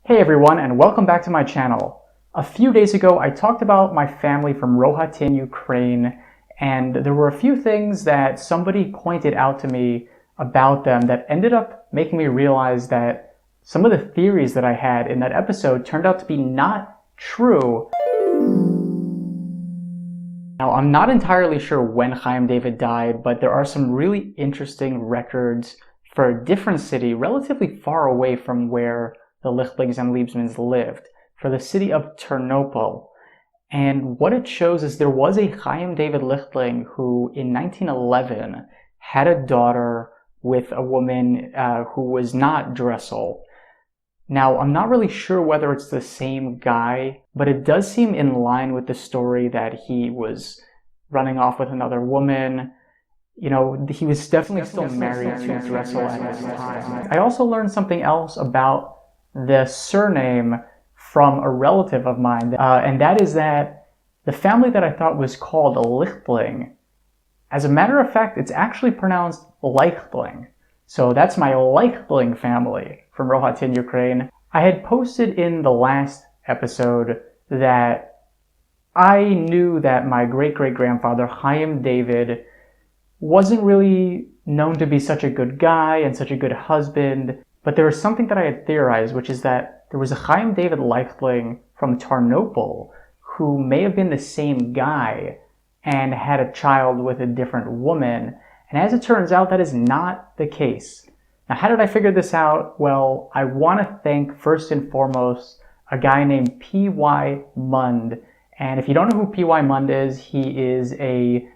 Hey everyone, and welcome back to my channel. A few days ago, I talked about my family from Rohatyn, Ukraine, and there were a few things that somebody pointed out to me about them that ended up making me realize that some of the theories that I had in that episode turned out to be not true. Now, I'm not entirely sure when Chaim David died, but there are some really interesting records for a different city relatively far away from where the Leichtlings and Liebsmans lived, for the city of Ternopil. And what it shows is there was a Chaim David Leichtling who in 1911 had a daughter with a woman who was not Dressel. Now, I'm not really sure whether it's the same guy, but it does seem in line with the story that he was running off with another woman. You know, he was definitely still married to Dressel at this time. I also learned something else about the surname from a relative of mine, and that is that the family that I thought was called Leichtling, as a matter of fact, it's actually pronounced Leichtling. So that's my Leichtling family from Rohatyn, Ukraine. I had posted in the last episode that I knew that my great-great-grandfather, Chaim David, wasn't really known to be such a good guy and such a good husband, but there was something that I had theorized, which is that there was a Chaim David Leichtling from Ternopil who may have been the same guy and had a child with a different woman. And as it turns out, that is not the case. Now, how did I figure this out? Well, I want to thank first and foremost a guy named P.Y. Mund. And if you don't know who P.Y. Mund is, he is a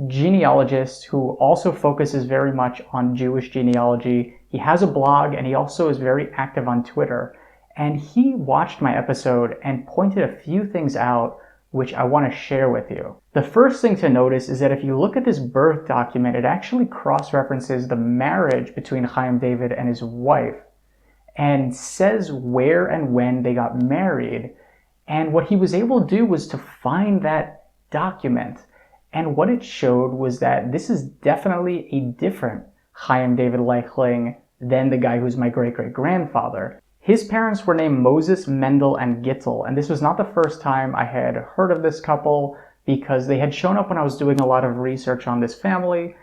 genealogist who also focuses very much on Jewish genealogy. He has a blog and he also is very active on Twitter. And he watched my episode and pointed a few things out which I want to share with you. The first thing to notice is that if you look at this birth document, it actually cross-references the marriage between Chaim David and his wife and says where and when they got married. And what he was able to do was to find that document. And what it showed was that this is definitely a different Chaim David Leichtling than the guy who's my great-great-grandfather. His parents were named Moses, Mendel, and Gittel, and this was not the first time I had heard of this couple because they had shown up when I was doing a lot of research on this family,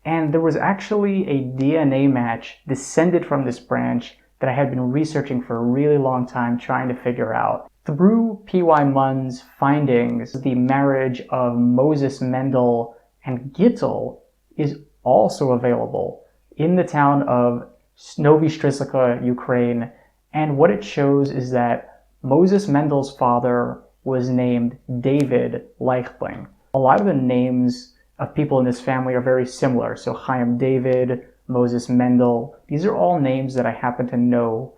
and there was actually a DNA match descended from this branch that I had been researching for a really long time trying to figure out. Through P.Y. Mund's findings, the marriage of Moses, Mendel, and Gittel is also available in the town of Novi Stryzlica, Ukraine. And what it shows is that Moses Mendel's father was named David Leichtling. A lot of the names of people in this family are very similar. So Chaim David, Moses Mendel, these are all names that I happen to know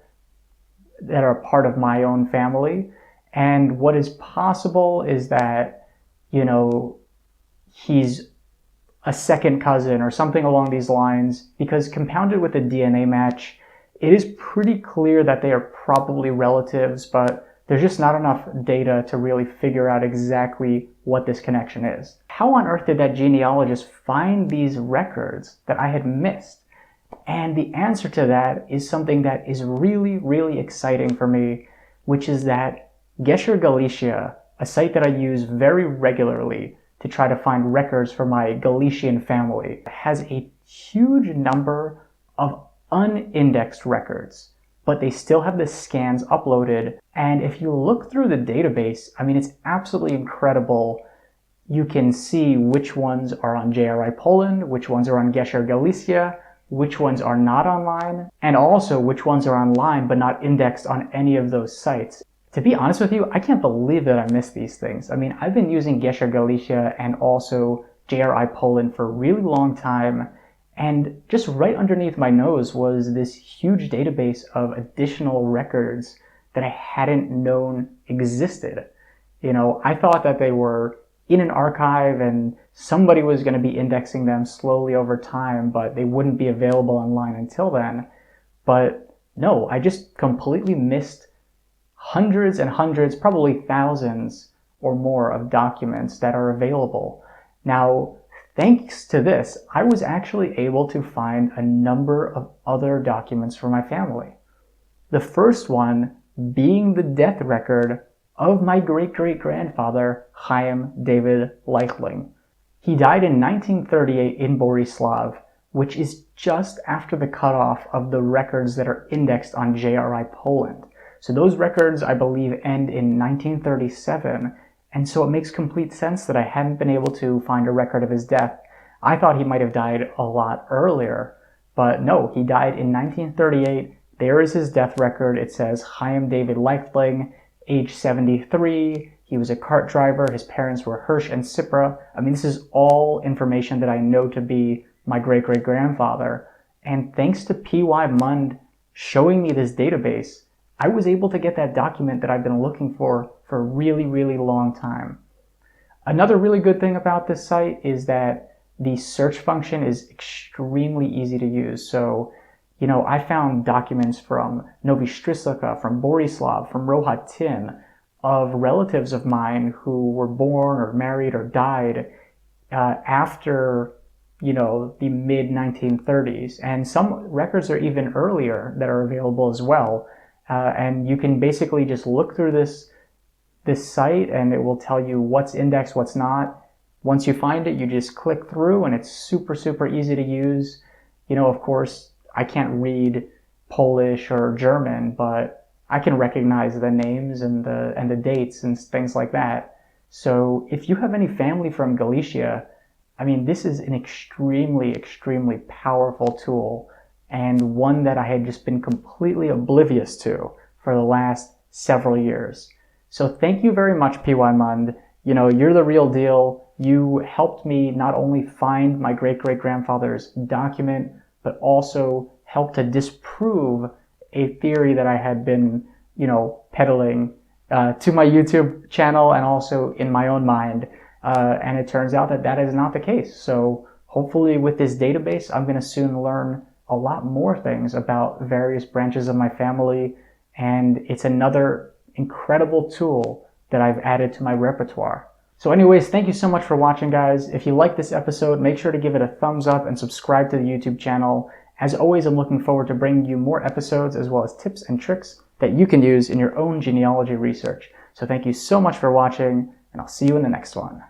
that are part of my own family. And what is possible is that, you know, he's a second cousin or something along these lines, because compounded with a DNA match, it is pretty clear that they are probably relatives, but there's just not enough data to really figure out exactly what this connection is. How on earth did that genealogist find these records that I had missed? And the answer to that is something that is really, really exciting for me, which is that Gesher Galicia, a site that I use very regularly to try to find records for my Galician family, has a huge number of unindexed records, but they still have the scans uploaded. And if you look through the database, I mean, it's absolutely incredible. You can see which ones are on JRI Poland, which ones are on Gesher Galicia, which ones are not online, and also which ones are online but not indexed on any of those sites. To be honest with you, I can't believe that I missed these things. I mean, I've been using Gesher Galicia and also JRI Poland for a really long time, and just right underneath my nose was this huge database of additional records that I hadn't known existed. You know, I thought that they were in an archive and somebody was going to be indexing them slowly over time, but they wouldn't be available online until then. But no, I just completely missed hundreds and hundreds, probably thousands or more of documents that are available. Now, thanks to this, I was actually able to find a number of other documents for my family. The first one being the death record of my great-great-grandfather, Chaim David Leichtling. He died in 1938 in Borislav, which is just after the cutoff of the records that are indexed on JRI Poland. So those records, I believe, end in 1937, and so it makes complete sense that I hadn't been able to find a record of his death. I thought he might have died a lot earlier, but no, he died in 1938. There is his death record. It says Chaim David Leichtling, age 73. He was a cart driver. His parents were Hirsch and Sipra. I mean, this is all information that I know to be my great-great-grandfather. And thanks to P.Y. Mund showing me this database, I was able to get that document that I've been looking for a really, really long time. Another really good thing about this site is that the search function is extremely easy to use. So, you know, I found documents from Novi Strislika, from Borislav, from Rohatyn, of relatives of mine who were born or married or died after, you know, the mid-1930s. And some records are even earlier that are available as well. And you can basically just look through this site and it will tell you what's indexed, what's not. Once you find it, you just click through and it's super, super easy to use. You know, of course, I can't read Polish or German, but I can recognize the names and the dates and things like that. So if you have any family from Galicia, I mean, this is an extremely, extremely powerful tool, and one that I had just been completely oblivious to for the last several years. So thank you very much, P.Y. Mund. You know, you're the real deal. You helped me not only find my great-great-grandfather's document, but also helped to disprove a theory that I had been, you know, peddling to my YouTube channel and also in my own mind. And it turns out that that is not the case. So hopefully with this database, I'm going to soon learn a lot more things about various branches of my family. And it's another incredible tool that I've added to my repertoire. So anyways, thank you so much for watching, guys. If you like this episode, make sure to give it a thumbs up and subscribe to the YouTube channel. As always, I'm looking forward to bringing you more episodes as well as tips and tricks that you can use in your own genealogy research. So thank you so much for watching, and I'll see you in the next one.